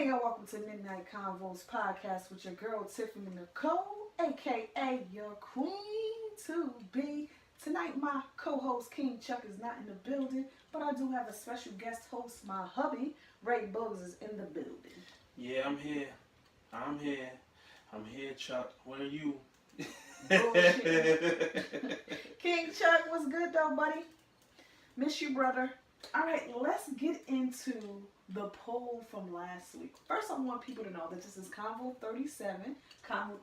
evening and welcome to Midnight Convo's podcast with your girl Tiffany Nicole, aka your queen to be. Tonight my co-host King Chuck is not in the building, but I do have a special guest host. My hubby Ray Bugs is in the building. Yeah, I'm here. I'm here, Chuck. Where are you? King Chuck, what's good though, buddy? Miss you, brother. All right, let's get into the poll from last week. First, I want people to know that this is Convo 37, Convo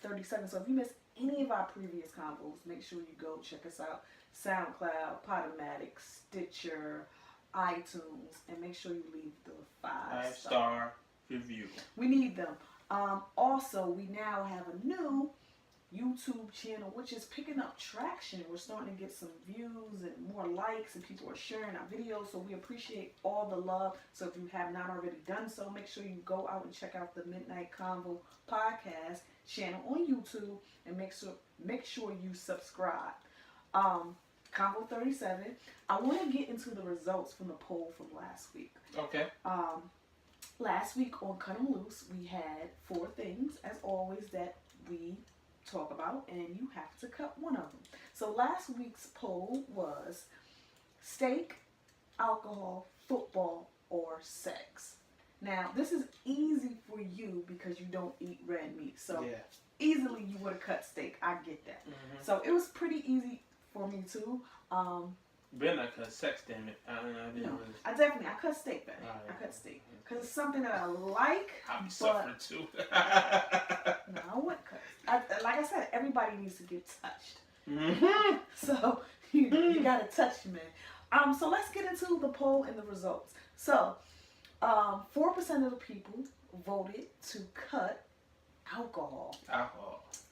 37. So if you missed any of our previous convos, make sure you go check us out. SoundCloud, Podomatic, Stitcher, iTunes, and make sure you leave the 5-star review. We need them. Also, we now have a new YouTube channel, which is picking up traction. We're starting to get some views and more likes, and people are sharing our videos, so we appreciate all the love. So if you have not already done so, make sure you go out and check out the Midnight Convo podcast channel on YouTube, and make sure you subscribe. Convo 37. I want to get into the results from the poll from last week. Okay. Last week on Cut 'em Loose, we had 4 things, as always, that we talk about, and you have to cut one of them. So last week's poll was steak, alcohol, football, or sex. Now, this is easy for you because you don't eat red meat. So yeah, easily you would have cut steak. I get that. Mm-hmm. So it was pretty easy for me too. Better not cut sex, damn it. I cut steak back. Right. I cut steak because it's something that I like. I'm suffering too. No, I wouldn't cut. Like I said, everybody needs to get touched. Mm-hmm. So you gotta touch, man. So let's get into the poll and the results. So 4% of the people voted to cut alcohol.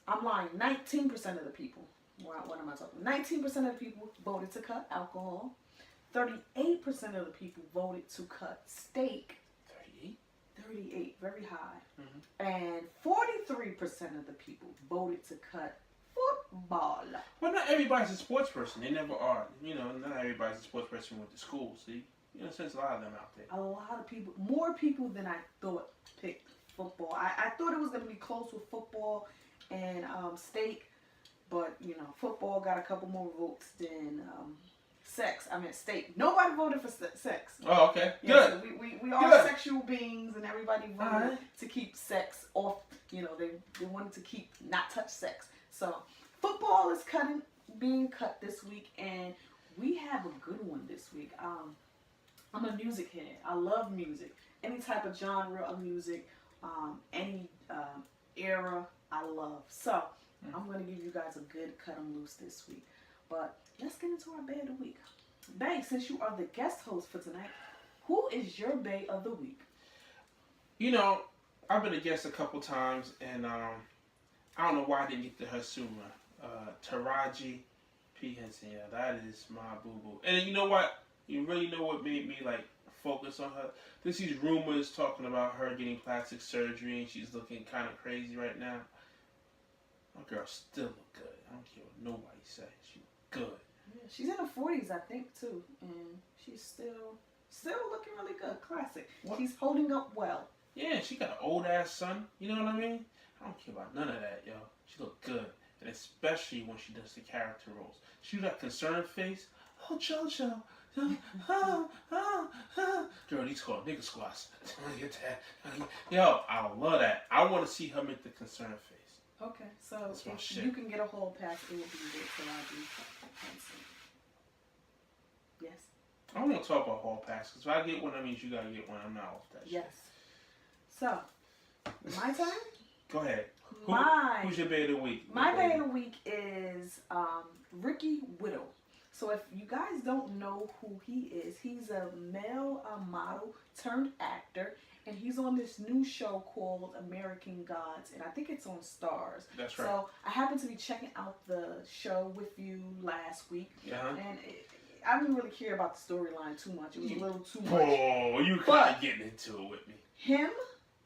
I'm lying. 19% of the people. What am I talking? 19% of the people voted to cut alcohol. 38% of the people voted to cut steak. 38, very high. Mm-hmm. And 43% of the people voted to cut football. Well, not everybody's a sports person. They never are. You know, not everybody's a sports person with the school. See, you know, there's a lot of them out there. A lot of people, more people than I thought picked football. I thought it was going to be close with football and steak. But, you know, football got a couple more votes than steak. Nobody voted for sex. Oh, okay. Yeah, Good. So we are sexual beings, and everybody voted to keep sex off. You know, they wanted to keep not touch sex. So football is being cut this week, and we have a good one this week. I'm a music head. I love music. Any type of genre of music, any era, I love. So I'm going to give you guys a good cut 'em loose this week. But let's get into our Bay of the Week. Bay, since you are the guest host for tonight, who is your Bay of the Week? You know, I've been a guest a couple times, and I don't know why I didn't get to her sooner. Taraji P. Henson, yeah, that is my boo-boo. And you know what? You really know what made me, like, focus on her? There's these rumors talking about her getting plastic surgery, and she's looking kind of crazy right now. My girl still look good. I don't care what nobody says. She look good. Yeah, she's in her 40s, I think, too. And she's still looking really good. Classic. What? She's holding up well. Yeah, she got an old-ass son. You know what I mean? I don't care about none of that, yo. She look good. And especially when she does the character roles. She do that concerned face. Oh, JoJo. Girl, these called nigga squats. Get that. Yo, I love that. I want to see her make the concerned face. Okay, so if you can get a whole pass, it will be with Taraji Henson. Yes? I don't want to talk about hall pass, because if I get one, that means you got to get one. I'm not off that shit. Yes. So, my turn? Go ahead. Who's your Bay of the Week? My Bay of the Week is Ricky Whittle. So if you guys don't know who he is, he's a male model turned actor. And he's on this new show called American Gods, and I think it's on Stars. That's right. So I happened to be checking out the show with you last week, and I didn't really care about the storyline too much. It was a little too much. Oh, you kind of getting into it with me. Him,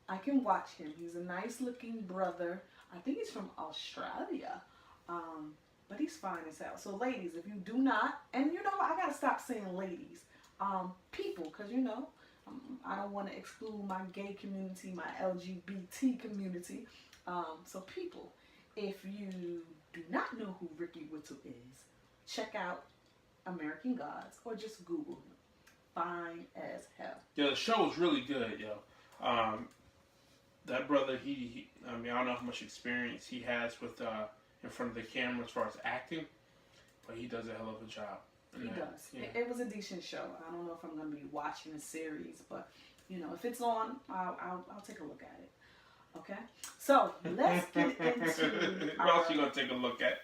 I can watch him. He's a nice-looking brother. I think he's from Australia, but he's fine as hell. So ladies, if you do not, and you know, I gotta stop saying ladies, people, because you know. I don't want to exclude my gay community, my LGBT community. So people, if you do not know who Ricky Whittle is, check out American Gods or just Google him. Fine as hell. Yeah, the show was really good, yo. That brother, he I mean, I don't know how much experience he has with in front of the camera as far as acting, but he does a hell of a job. He does. Yeah. It was a decent show. I don't know if I'm going to be watching the series, but if it's on, I'll take a look at it. Okay, so let's get into what else you gonna take a look at?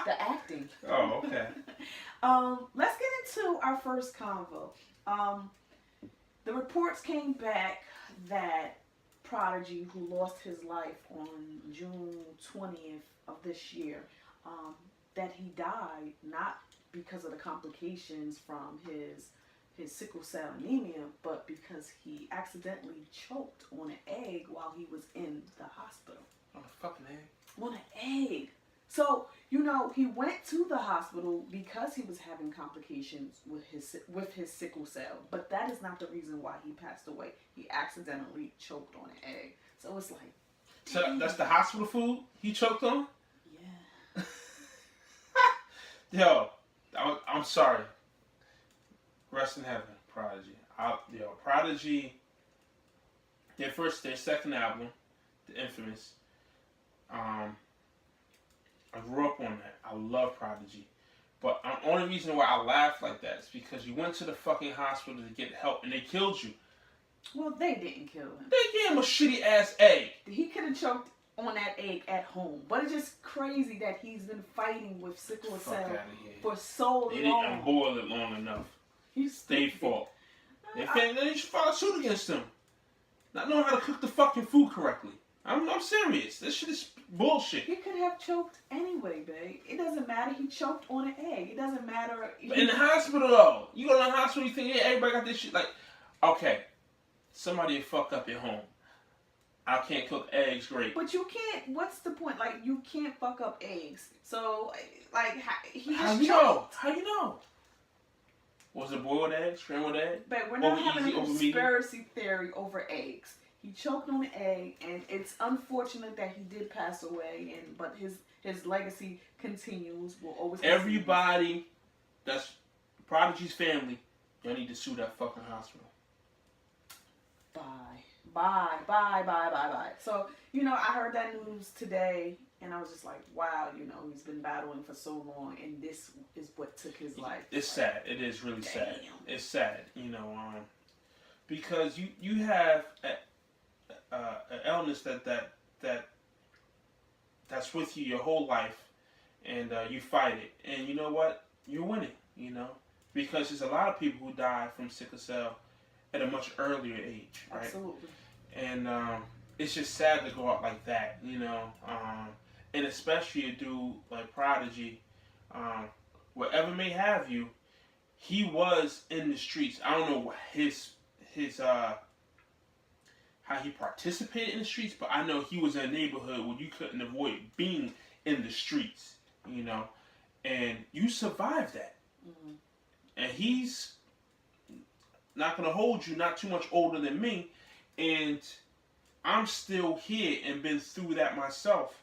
The acting. Oh, okay. Let's get into our first convo. The reports came back that Prodigy, who lost his life on June 20th of this year, that he died not because of the complications from his sickle cell anemia, but because he accidentally choked on an egg while he was in the hospital. On a fucking egg? On an egg. So, he went to the hospital because he was having complications with his sickle cell, but that is not the reason why he passed away. He accidentally choked on an egg. So it's like... So that's the hospital food he choked on? Yeah. Yo, I'm sorry. Rest in heaven, Prodigy. Prodigy, their second album, The Infamous, I grew up on that. I love Prodigy. But the only reason why I laugh like that is because you went to the fucking hospital to get help and they killed you. Well, they didn't kill him. They gave him a shitty ass egg. He could have choked on that egg at home. But it's just crazy that he's been fighting with sickle cell for so long. They didn't boil it long enough. They fault. They should file a suit against him. Not knowing how to cook the fucking food correctly. I'm serious. This shit is bullshit. He could have choked anyway, babe. It doesn't matter. He choked on an egg. It doesn't matter. But in the hospital, though. You go to the hospital, you think, yeah, everybody got this shit. Like, okay, somebody fuck up at home. I can't cook eggs great. But you can't. What's the point? Like, you can't fuck up eggs. So, like, he just How you know? How you know? Was it boiled egg, scrambled egg? But we're not having a conspiracy theory over eggs. He choked on the egg, and it's unfortunate that he did pass away. But his legacy continues. Will always. Everybody that's Prodigy's family, y'all need to sue that fucking hospital. Bye. So I heard that news today, and I was just like, wow, he's been battling for so long, and this is what took his life. It's sad. It is really sad. It's sad, because you have an illness that's with you your whole life, and you fight it, and you know what? You're winning, because there's a lot of people who die from sickle cell at a much earlier age, right? Absolutely. And it's just sad to go out like that, and especially a dude like Prodigy, whatever may have you, he was in the streets. I don't know his how he participated in the streets, but I know he was in a neighborhood where you couldn't avoid being in the streets, and you survived that. Mm-hmm. And he's not going to hold you, not too much older than me, and I'm still here and been through that myself,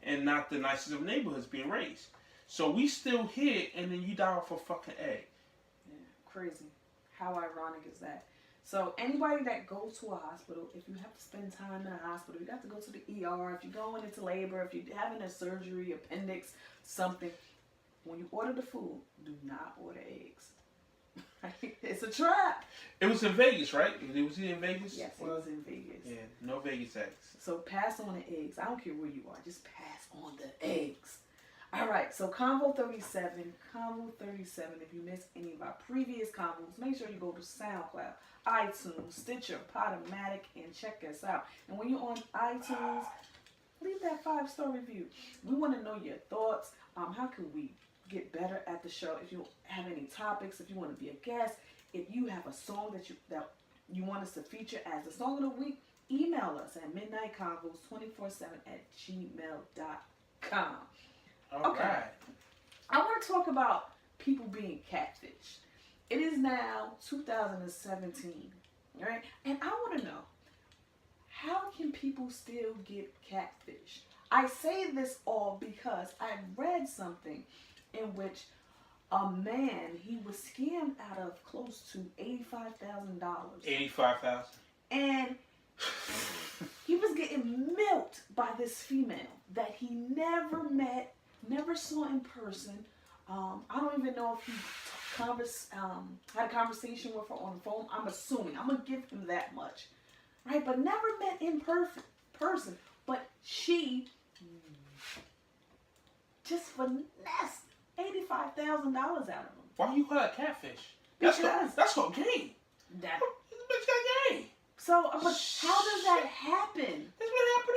and not the nicest of neighborhoods being raised. So we still here, and then you die off a fucking egg. Yeah, crazy. How ironic is that? So anybody that goes to a hospital, if you have to spend time in a hospital, you have to go to the ER, if you're going into labor, if you're having a surgery, appendix, something, when you order the food, do not order eggs. It's a trap. It was in Vegas, right? Was he in Vegas? Yes, it was in Vegas. Yeah, no Vegas eggs. So pass on the eggs. I don't care where you are. Just pass on the eggs. All right, so Convo 37. If you missed any of our previous convos, make sure you go to SoundCloud, iTunes, Stitcher, Podomatic, and check us out. And when you're on iTunes, leave that 5-star review. We want to know your thoughts. How can we get better at the show? If you have any topics, if you want to be a guest, if you have a song that you want us to feature as the song of the week, email us at midnightconvos247@gmail.com. All right. I want to talk about people being catfished. It is now 2017, right? And I want to know, how can people still get catfish? I say this all because I read something in which a man, he was scammed out of close to $85,000. 85,000. And he was getting milked by this female that he never met, never saw in person. I don't even know if he had a conversation with her on the phone. I'm assuming. I'm going to give him that much. Right? But never met in person. But she just finessed $85,000 out of him. Why you call that catfish? Because that's called game. That, This bitch got game. so, but how does that happen? That's what happened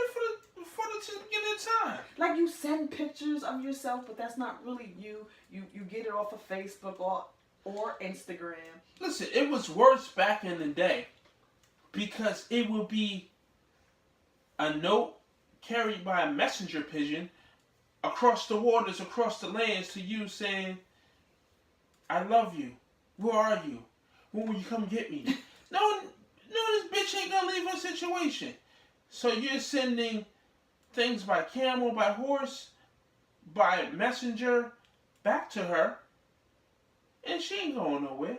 for the beginning of time. Like, you send pictures of yourself, but that's not really you. You get it off of Facebook or Instagram. Listen, it was worse back in the day because it would be a note carried by a messenger pigeon across the waters, across the lands to you saying, I love you. Where are you? When will you come get me? No, this bitch ain't gonna leave her situation. So you're sending things by camel, by horse, by messenger back to her, and she ain't going nowhere.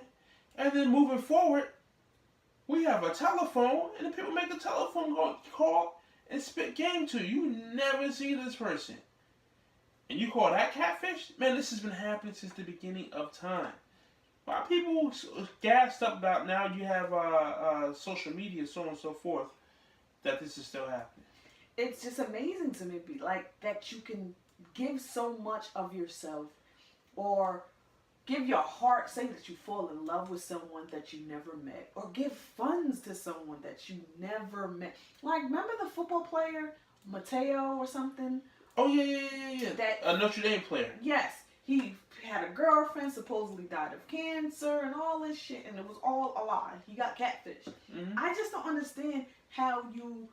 And then moving forward, we have a telephone, and the people make a telephone call and spit game to you. You never see this person. And you call that catfish? Man, this has been happening since the beginning of time. Why people gassed up about now you have social media, so on and so forth, that this is still happening. It's just amazing to me, like, that you can give so much of yourself or give your heart, say that you fall in love with someone that you never met, or give funds to someone that you never met. Like, remember the football player, Mateo or something? Oh, yeah. That, a Notre Dame player. Yes. He had a girlfriend, supposedly died of cancer and all this shit, and it was all a lie. He got catfished. Mm-hmm. I just don't understand how you,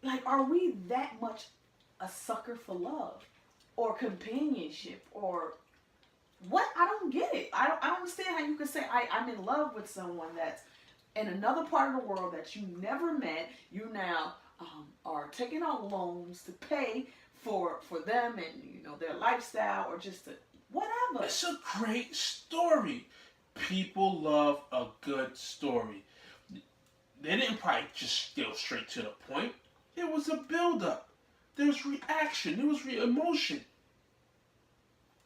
like, are we that much a sucker for love or companionship or what? I don't get it. I don't understand how you can say I'm in love with someone that's in another part of the world that you never met. You now are taking out loans to pay for them and their lifestyle or just whatever. It's a great story. People love a good story. They didn't probably just go straight to the point. It was a build-up. There was reaction. There was emotion.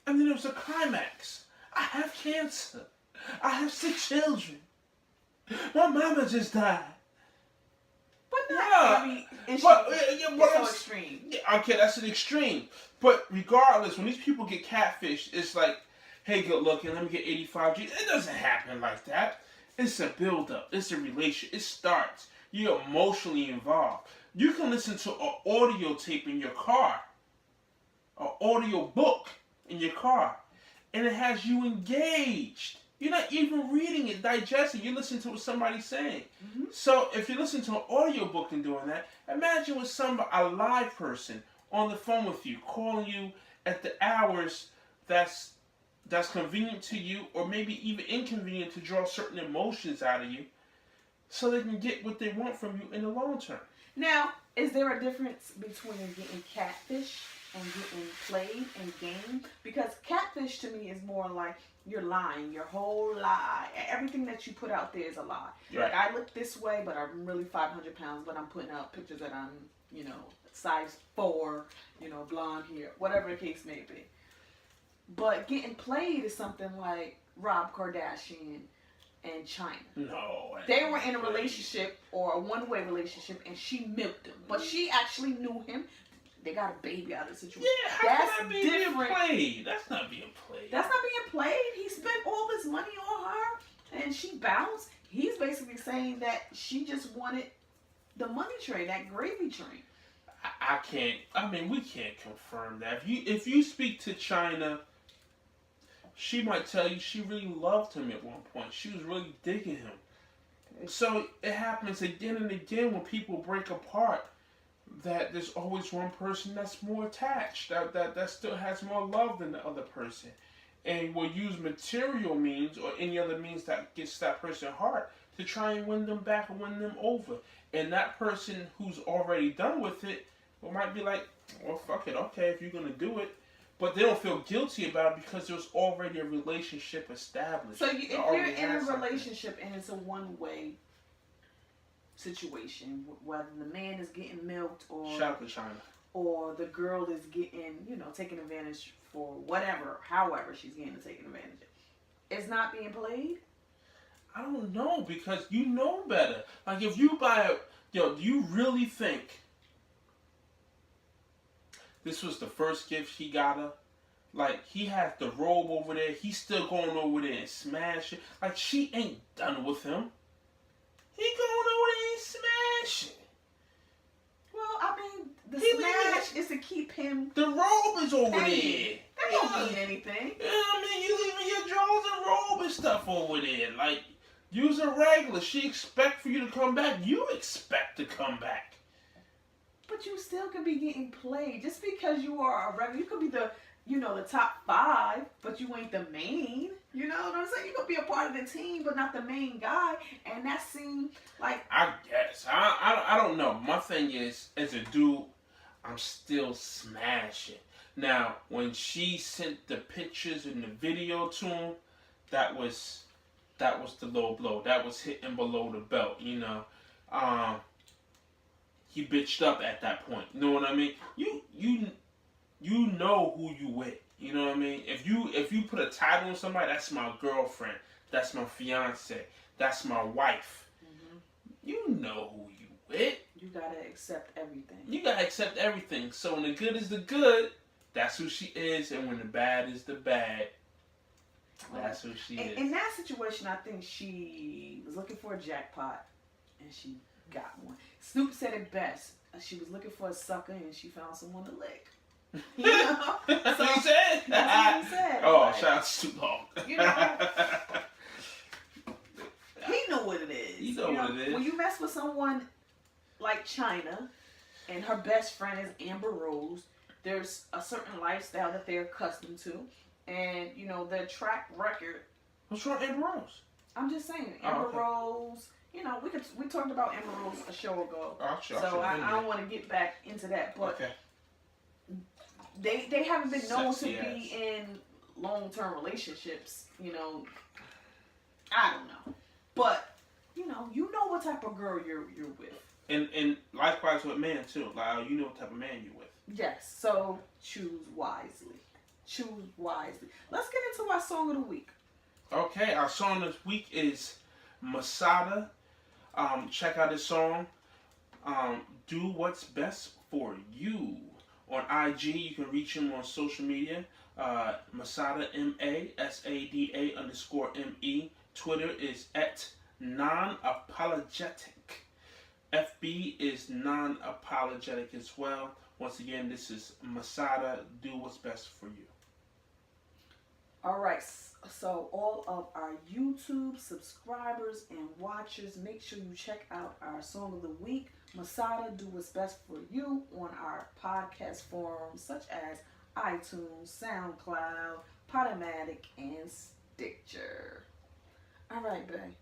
And then there was a climax. I have cancer. I have 6 children. My mama just died. But not, yeah. I mean, it's so extreme. Yeah, okay, that's an extreme. But regardless, when these people get catfished, it's like, hey, good looking, let me get 85 G. It doesn't happen like that. It's a build-up. It's a relation. It starts. You're emotionally involved. You can listen to an audio tape in your car, an audio book in your car, and it has you engaged. You're not even reading it, digesting. You're listening to what somebody's saying. Mm-hmm. So if you listen to an audiobook and doing that, imagine with a live person on the phone with you, calling you at the hours that's convenient to you, or maybe even inconvenient to draw certain emotions out of you, so they can get what they want from you in the long term. Now, is there a difference between getting catfish and getting played and gamed? Because catfish to me is more like you're lying, your whole lie. Everything that you put out there is a lie. Right. Like, I look this way, but I'm really 500 pounds, but I'm putting out pictures that I'm, size 4, blonde hair, whatever the case may be. But getting played is something like Rob Kardashian and China. No. They were in a relationship or a one-way relationship, and she milked him. But she actually knew him. They got a baby out of the situation. Yeah, how can that be being played? That's not being played. That's not being played. He spent all this money on her, and she bounced. He's basically saying that she just wanted the money train, that gravy train. I can't. I mean, we can't confirm that. If you speak to China, she might tell you she really loved him at one point. She was really digging him. So it happens again and again when people break apart, that there's always one person that's more attached, that still has more love than the other person. and will use material means or any other means that gets that person's heart to try and win them back and win them over. And that person who's already done with it might be like, well, fuck it, okay, if you're going to do it. But they don't feel guilty about it because there's already a relationship established. So if you're in a relationship and it's a one-way situation, whether the man is getting milked or shout out to China, or the girl is getting, taken advantage for whatever, however she's getting taken advantage of, it's not being played? I don't know, because you know better. Like, if you buy do you really think this was the first gift he got her? Like, he had the robe over there. He's still going over there and smashing. Like, she ain't done with him. He going over there and smashing. Well, I mean, the smash is to keep him... The robe is over there. That don't mean anything. Yeah, I mean, you leaving your drawers and robe and stuff over there. Like, you's a regular. She expect for you to come back. You expect to come back. But you still could be getting played. Just because you are a regular, you could be the top 5, but you ain't the main. You know what I'm saying? You could be a part of the team, but not the main guy. And that seemed like... I guess. I don't know. My thing is, as a dude, I'm still smashing. Now, when she sent the pictures and the video to him, that was the low blow. That was hitting below the belt, He bitched up at that point. You know what I mean? You know who you with. You know what I mean? If you put a title on somebody, that's my girlfriend, that's my fiance, that's my wife. Mm-hmm. You know who you with. You gotta accept everything. You gotta accept everything. So when the good is the good, that's who she is, and when the bad is the bad, that's who she is. In that situation, I think she was looking for a jackpot, and she got one. Snoop said it best. She was looking for a sucker, and she found someone to lick. You know? That's what he said? That's what he said. Oh, like, shout out to Snoop Dogg. You know? He know what it is. He know what it is. When you mess with someone like China, and her best friend is Amber Rose, there's a certain lifestyle that they're accustomed to. And, their track record. What's wrong with Amber Rose? I'm just saying, Amber Rose... we talked about Amber Rose a show ago. So I don't want to get back into that. But they haven't been known to be in long-term relationships. I don't know. But, you know what type of girl you're with. And likewise with men, too. Like, you know what type of man you're with. Yes. So choose wisely. Choose wisely. Let's get into our song of the week. Okay. Our song this week is Masada. Check out this song. Do What's Best for You. On IG, you can reach him on social media. Masada, MASADA_ME. Twitter is @non-apologetic. FB is non-apologetic as well. Once again, this is Masada. Do What's Best for You. All right. So all of our YouTube subscribers and watchers, make sure you check out our song of the week, Masada, Do What's Best for You, on our podcast forums such as iTunes, SoundCloud, Podomatic, and Stitcher. All right, babe.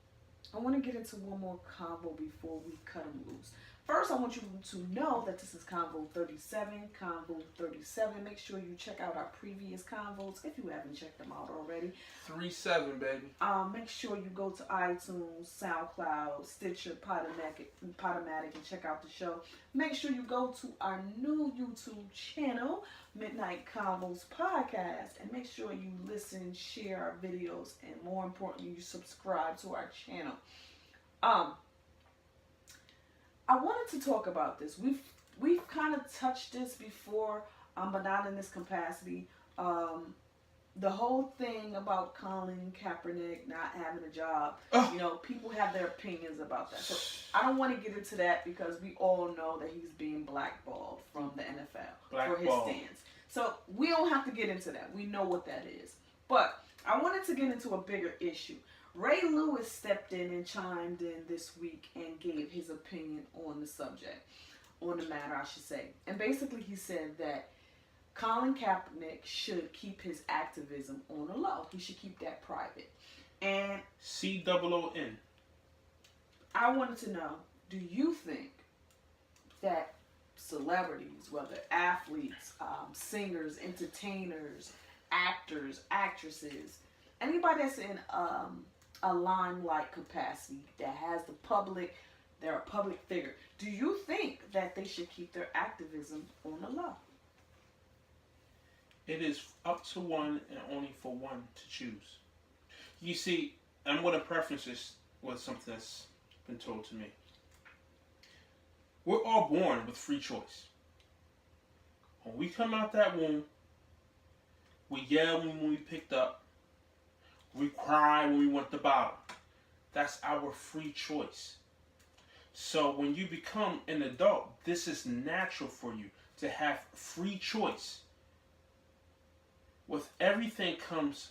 I want to get into one more convo before we cut them loose. First, I want you to know that this is Convo 37. Convo 37. Make sure you check out our previous convos if you haven't checked them out already. 37, baby. Make sure you go to iTunes, SoundCloud, Stitcher, Podomatic, and check out the show. Make sure you go to our new YouTube channel, Midnight Convos Podcast, and make sure you listen, share our videos, and more importantly, you subscribe to our channel. I wanted to talk about this. We've kind of touched this before, but not in this capacity. The whole thing about Colin Kaepernick not having a job, people have their opinions about that. So I don't want to get into that because we all know that he's being blackballed from the NFL for his stance. So we don't have to get into that. We know what that is. But I wanted to get into a bigger issue. Ray Lewis stepped in and chimed in this week and gave his opinion on the subject, on the matter, I should say. And basically he said that Colin Kaepernick should keep his activism on the low. He should keep that private. And COON. I wanted to know, do you think that celebrities, whether athletes, singers, entertainers, actors, actresses, anybody that's in a limelight capacity that has the public, they're a public figure, do you think that they should keep their activism on the low? It is up to one and only for one to choose. You see, I'm going to preference this with something that's been told to me. We're all born with free choice. When we come out that womb, we yell when we picked up. We cry when we want the bottle. That's our free choice. So when you become an adult, this is natural for you to have free choice. With everything comes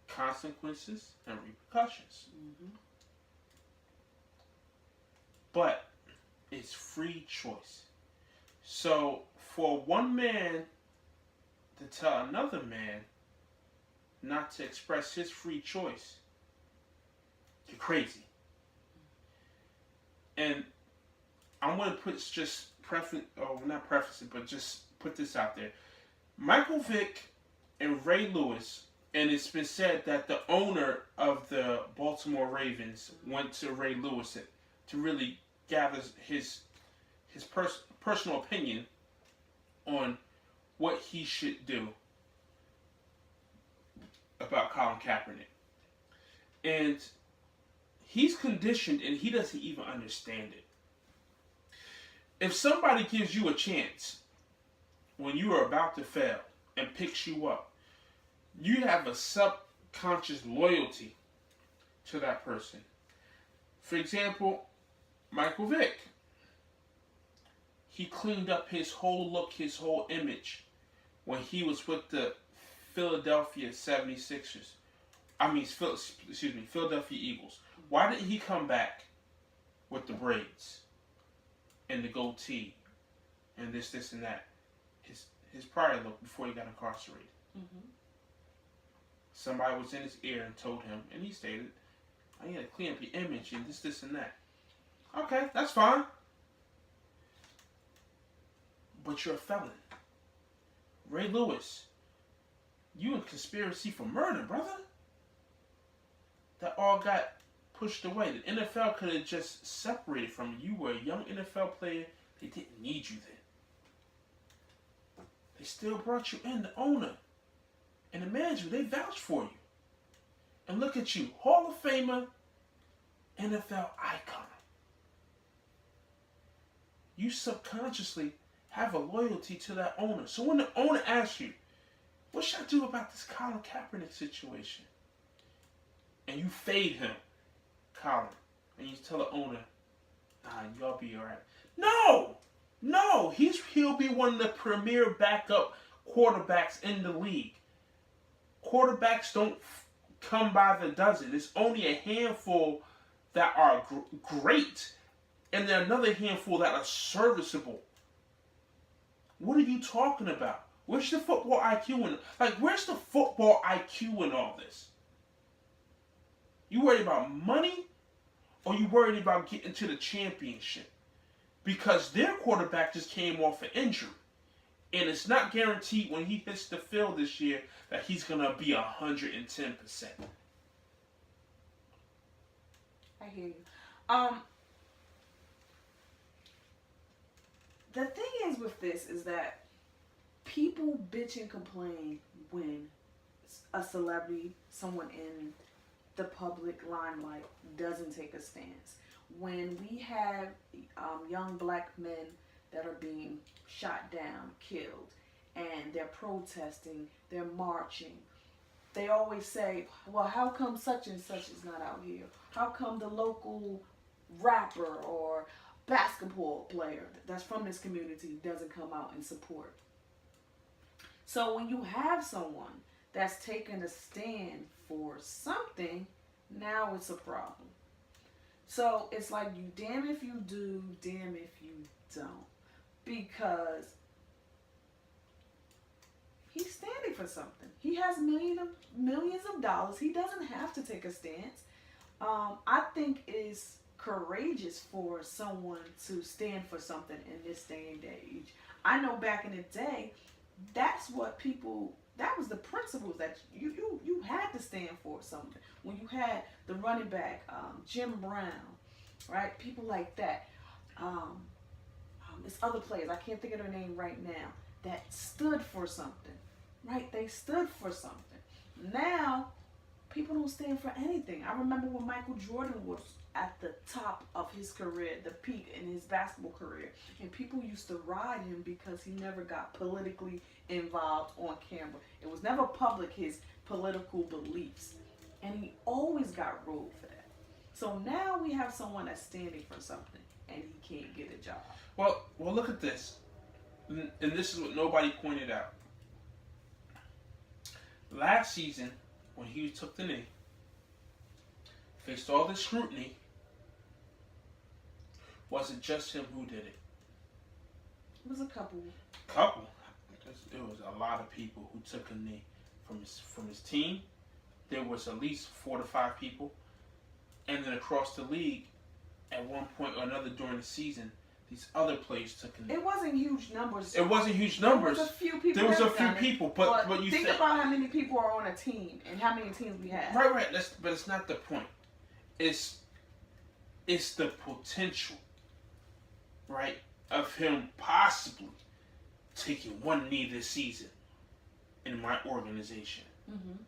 consequences and repercussions. Mm-hmm. But it's free choice. So for one man to tell another man not to express his free choice, you're crazy. And I'm going to put just preference, or not preference it, but just put this out there. Michael Vick and Ray Lewis, and it's been said that the owner of the Baltimore Ravens went to Ray Lewis to really gather his personal opinion on what he should do about Colin Kaepernick. And he's conditioned and he doesn't even understand it. If somebody gives you a chance when you are about to fail and picks you up, you have a subconscious loyalty to that person. For example, Michael Vick. He cleaned up his whole look, his whole image when he was with the Philadelphia 76ers. Philadelphia Eagles. Why didn't he come back with the braids and the goatee and this and that? His prior look before he got incarcerated. Mm-hmm. Somebody was in his ear and told him, and he stated, I gotta clean up your image and this and that. Okay, that's fine. But you're a felon. Ray Lewis, you in conspiracy for murder, brother. That all got pushed away. The NFL could have just separated from you. You were a young NFL player. They didn't need you then. They still brought you in, the owner and the manager. They vouched for you. And look at you, Hall of Famer, NFL icon. You subconsciously have a loyalty to that owner. So when the owner asks you, what should I do about this Colin Kaepernick situation? And you fade him, Colin, and you tell the owner, y'all be alright. No, he'll be one of the premier backup quarterbacks in the league. Quarterbacks don't come by the dozen. There's only a handful that are great, and then another handful that are serviceable. What are you talking about? Where's the football IQ in? Where's the football IQ in all this? You worried about money, or you worried about getting to the championship? Because their quarterback just came off an injury. And it's not guaranteed when he hits the field this year that he's going to be 110%. I hear you. The thing is with this is that people bitch and complain when a celebrity, someone in the public limelight, doesn't take a stance. When we have young black men that are being shot down, killed, and they're protesting, they're marching, they always say, well, how come such and such is not out here? How come the local rapper or basketball player that's from this community doesn't come out and support? So when you have someone that's taking a stand for something, now it's a problem. So it's like you damn if you do, damn if you don't. Because he's standing for something. He has millions of dollars. He doesn't have to take a stance. I think it is courageous for someone to stand for something in this day and age. I know back in the day, that's what people. That was the principles that you had to stand for something. When you had the running back, Jim Brown, right? People like that. There's other players, I can't think of their name right now, that stood for something, right? They stood for something. Now, people don't stand for anything. I remember when Michael Jordan was at the top of his career, the peak in his basketball career, and people used to ride him because he never got politically involved on camera. It was never public, his political beliefs, and he always got ruled for that. So now we have someone that's standing for something, and he can't get a job. Well, look at this, and this is what nobody pointed out. Last season, when he took the knee, faced all this scrutiny, was it just him who did it? It was a couple. There was a lot of people who took a knee from his team. There was at least 4 to 5 people, and then across the league, at one point or another during the season, these other players took a knee. It wasn't huge numbers. It wasn't huge numbers. There was a few people. There was a few people, but you think about how many people are on a team and how many teams we have. Right. But it's not the point. It's the potential, right, of him possibly taking one knee this season in my organization. Mm-hmm.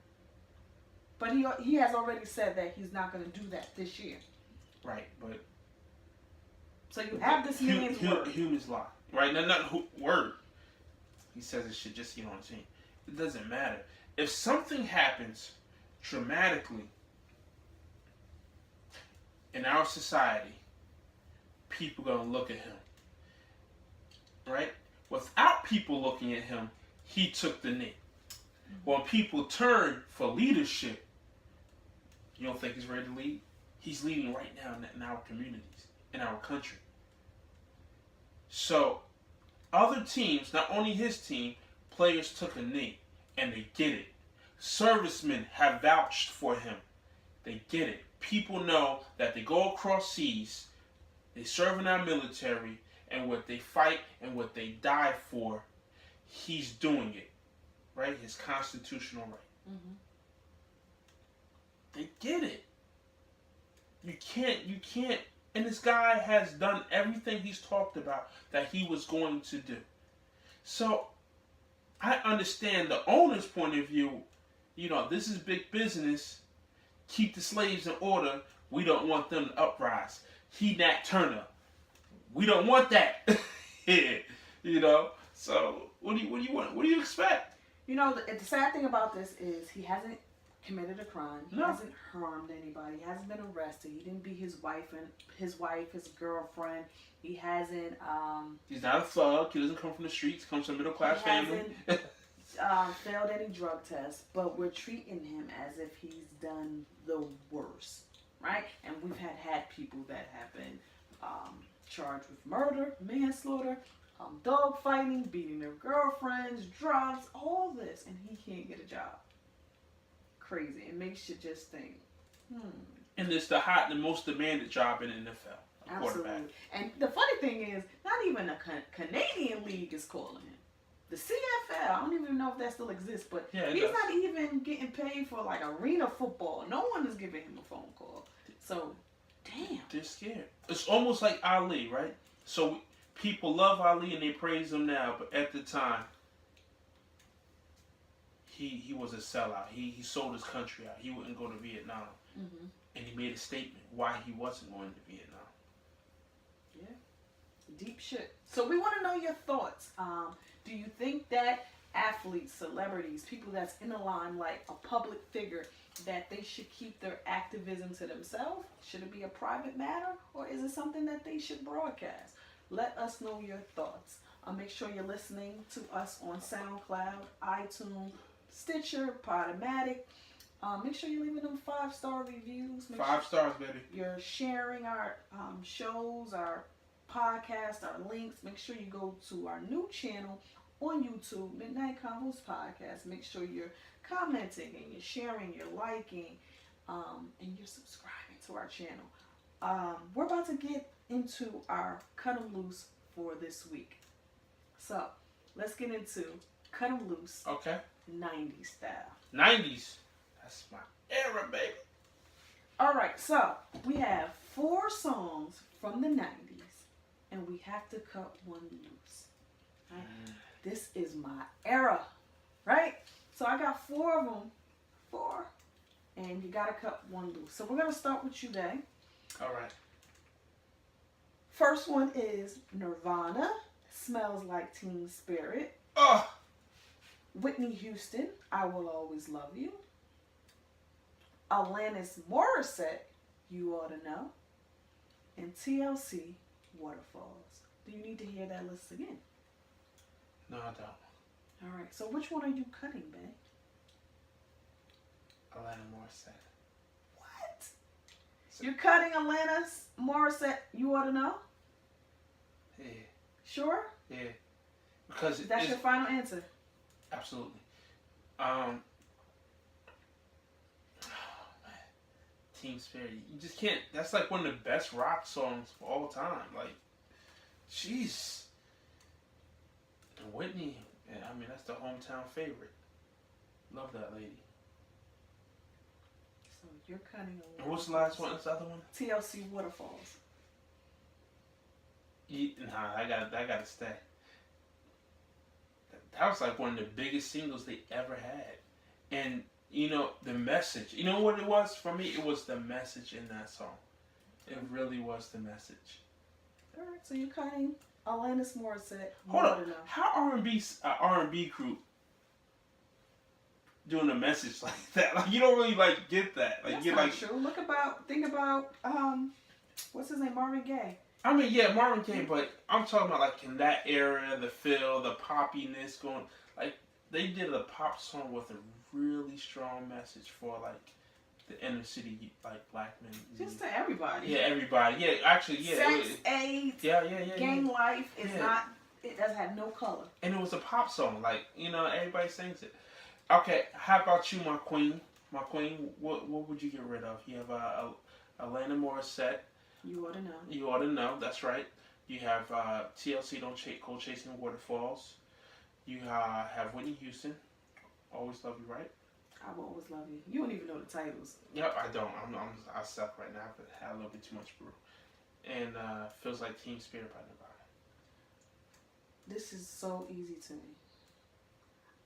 But he has already said that he's not going to do that this year. Right, but so you have this man's word. Humans lie, right? Not word. He says it should just on the team. It doesn't matter if something happens dramatically in our society. People gonna look at him, right? Without people looking at him, he took the knee. Mm-hmm. When people turn for leadership, you don't think he's ready to lead? He's leading right now in our communities, in our country. So, other teams, not only his team, players took a knee, and they get it. Servicemen have vouched for him. They get it. People know that they go across seas, they serve in our military, and what they fight and what they die for, he's doing it. Right? His constitutional right. Mm-hmm. They get it. You can't, and this guy has done everything he's talked about that he was going to do. So, I understand the owner's point of view. This is big business. Keep the slaves in order. We don't want them to uprise. He, Nat Turner. We don't want that. So, what do you want? What do you expect? The sad thing about this is he hasn't committed a crime. He No. hasn't harmed anybody. He hasn't been arrested. He didn't beat his his girlfriend. He hasn't. He's not a thug. He doesn't come from the streets. He comes from a middle class family. Failed any drug tests, but we're treating him as if he's done the worst, right? And we've had people that have been charged with murder, manslaughter, dog fighting, beating their girlfriends, drugs, all this, and he can't get a job. Crazy. It makes you just think, And it's the most demanded job in the NFL. Absolutely. And the funny thing is, not even a Canadian league is calling him. The CFL, I don't even know if that still exists, but he's not even getting paid for like arena football. No one is giving him a phone call. So, damn. They're scared. It's almost like Ali, right? So people love Ali and they praise him now, but at the time, he was a sellout. He sold his country out. He wouldn't go to Vietnam. Mm-hmm. And he made a statement why he wasn't going to Vietnam. Yeah. Deep shit. So we want to know your thoughts. Do you think that athletes, celebrities, people that's in the limelight, a public figure, that they should keep their activism to themselves? Should it be a private matter, or is it something that they should broadcast? Let us know your thoughts. Make sure you're listening to us on SoundCloud, iTunes, Stitcher, Podomatic. Make sure you're leaving them 5-star reviews. 5 stars, baby. You're sharing our shows, our podcast, our links. Make sure you go to our new channel on YouTube, Midnight Convos Podcast. Make sure you're commenting and you're sharing, you're liking, and you're subscribing to our channel. We're about to get into our Cut 'em Loose for this week. So, let's get into Cut 'em Loose. Okay. 90s style. 90s. That's my era, baby. Alright, so we have 4 songs from the 90s, and we have to cut one loose. Right? This is my era, right? So I got 4 of them. 4. And you gotta cut one loose. So we're gonna start with you, Day. Alright. First one is Nirvana, Smells Like Teen Spirit. Oh! Whitney Houston, I Will Always Love You. Alanis Morissette, You Ought to Know. And TLC, Waterfalls. Do you need to hear that list again? No, I don't. Alright, so which one are you cutting, babe? Alanis Morissette. What? You're cutting Alanis Morissette, You Ought to Know? Yeah. Sure? Yeah. Because That's your final answer? Absolutely. Oh, man. Team Spirit. You just can't. That's like one of the best rock songs of all time. Like, jeez. And Whitney, I mean, that's the hometown favorite. Love that lady. So you're cutting Alanis. And what's the last one? What's the other one? TLC Waterfalls. Nah, I gotta stay. That was like one of the biggest singles they ever had. And, you know, the message. You know what it was for me? It was the message in that song. It really was the message. Alright, so you're cutting Alanis Morissette. Hold on. How R&B group doing a message like that? Like, you don't really, like, get that. Like, That's you're not like, true. Think about, what's his name? Marvin Gaye. I mean, yeah, Marvin Gaye, but I'm talking about, like, in that era, the feel, the poppiness going, like, they did a pop song with a really strong message for, like, the inner city, like, black men. Just to everybody. Yeah, everybody. Yeah, actually, yeah. Sex, AIDS, gang life is not, it doesn't have no color. And it was a pop song, like, you know, everybody sings it. Okay, how about you, my queen? My queen, what would you get rid of? You have Alanis Morissette. You Ought to Know. You Ought to Know, that's right. You have TLC, Go Chasing Waterfalls. You have Whitney Houston, Always Love You, right? I Will Always Love You. You don't even know the titles. Yep, I don't. I suck right now. I've had a little bit too much brew. And Feels Like Teen Spirit by Nirvana. This is so easy to me.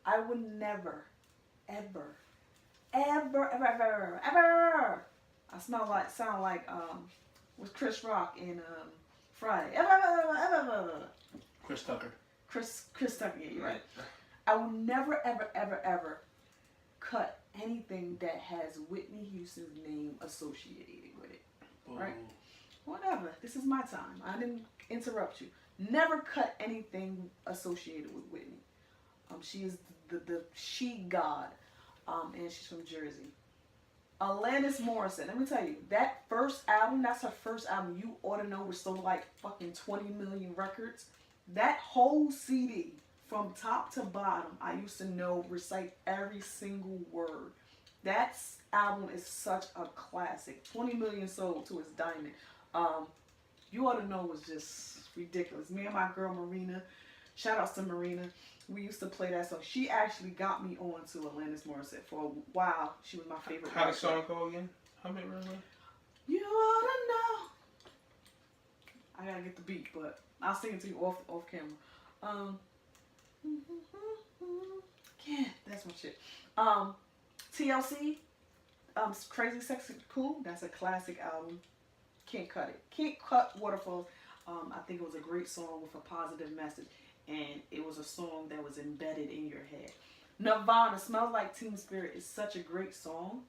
I would never, ever, ever, ever, ever, ever. I sound like with Chris Rock in Friday. Ever. Chris Tucker. Chris Tucker, yeah, you're right. I will never, ever, ever, ever cut anything that has Whitney Houston's name associated with it. Ooh. Right? Whatever. This is my time. I didn't interrupt you. Never cut anything associated with Whitney. She is the she god, and she's from Jersey. Alanis Morissette. Let me tell you, that first album, that's her first album. You Ought to Know, was sold like fucking 20 million records. That whole CD, from top to bottom, I used to recite every single word. That album is such a classic. 20 million sold to its diamond. You Ought to Know was just ridiculous. Me and my girl Marina, shout outs to Marina, we used to play that song. She actually got me on to Alanis Morissette for a while. She was my favorite. How the song go again? How many remember? You ought to know. I gotta get the beat, but I'll sing it to you off camera. Yeah, that's my shit. TLC, Crazy Sexy Cool. That's a classic album. Can't cut it. Can't cut Waterfalls. I think it was a great song with a positive message, and it was a song that was embedded in your head. Nirvana, Smells Like Teen Spirit is such a great song,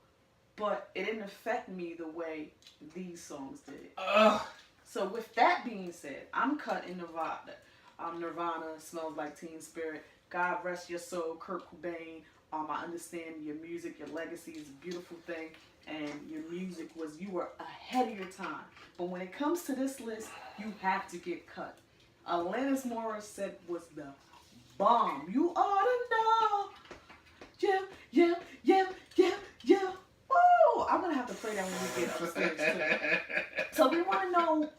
but it didn't affect me the way these songs did. So with that being said, I'm cutting Nirvana. Nirvana, Smells Like Teen Spirit. God rest your soul, Kurt Cobain. I understand your music, your legacy is a beautiful thing, and your music you were ahead of your time. But when it comes to this list, you have to get cut. Alanis Morissette was the bomb. You ought to know. Yeah, yeah, yeah, yeah, yeah. Woo! I'm gonna have to play that when we get upstairs too. So we want to know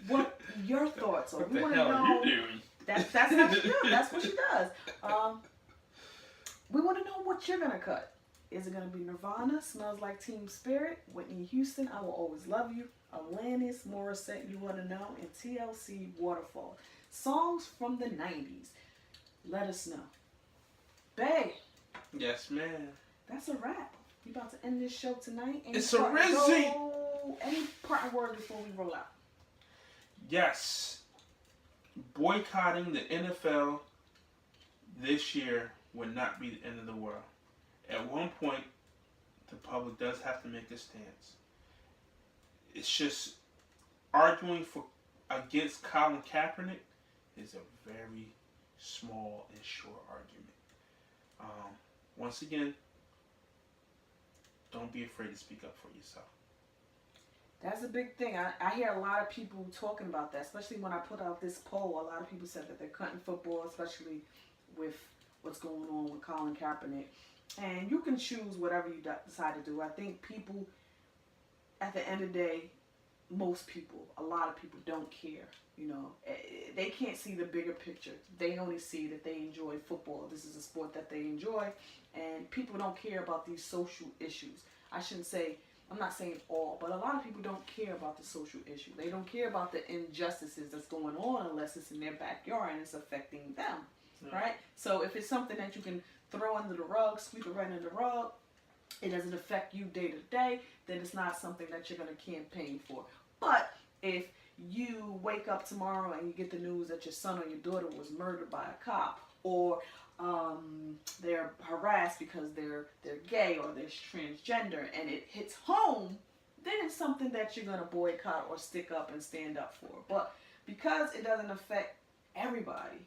what your thoughts are. What We the want to hell are know. you doing? That's how she does. That's what she does. We want to know what you're gonna cut. Is it gonna be Nirvana, Smells Like Teen Spirit, Whitney Houston, I Will Always Love You, Alanis Morissette, You Wanna Know, and TLC, Waterfall? Songs from the 90s. Let us know. Babe. Yes, ma'am. That's a wrap. We about to end this show tonight. It's a Rizzy. Any parting word before we roll out? Yes. Boycotting the NFL this year would not be the end of the world. At one point, the public does have to make a stance. It's just arguing against Colin Kaepernick is a very small and short argument. Once again, don't be afraid to speak up for yourself. That's a big thing. I hear a lot of people talking about that, especially when I put out this poll. A lot of people said that they're cutting football, especially with what's going on with Colin Kaepernick. And you can choose whatever you decide to do. I think people, at the end of the day, most people, a lot of people don't care. You know, they can't see the bigger picture. They only see that they enjoy football. This is a sport that they enjoy. And people don't care about these social issues. I shouldn't say, I'm not saying all, but a lot of people don't care about the social issue. They don't care about the injustices that's going on unless it's in their backyard and it's affecting them. Yeah. Right? So if it's something that you can throw under the rug, sweep it right under the rug, it doesn't affect you day to day, then it's not something that you're going to campaign for. But if you wake up tomorrow and you get the news that your son or your daughter was murdered by a cop, or they're harassed because they're gay or they're transgender, and it hits home, then it's something that you're going to boycott or stick up and stand up for. But because it doesn't affect everybody,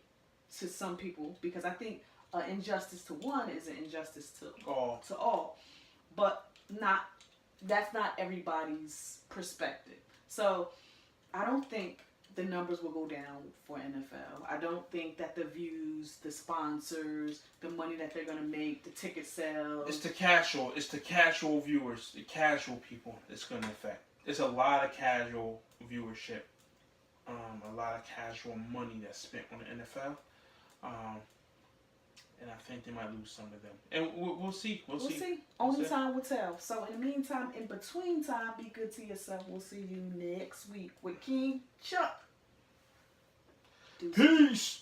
to some people, because I think injustice to one is an injustice to all, but that's not everybody's perspective. So I don't think the numbers will go down for NFL. I don't think that the views, the sponsors, the money that they're gonna make, the ticket sales. It's the casual viewers, the casual people it's gonna affect. It's a lot of casual viewership, a lot of casual money that's spent on the NFL. And I think they might lose some of them. And we'll see. We'll see. Only time will tell. So in the meantime, in between time, be good to yourself. We'll see you next week with King Chuck. Peace.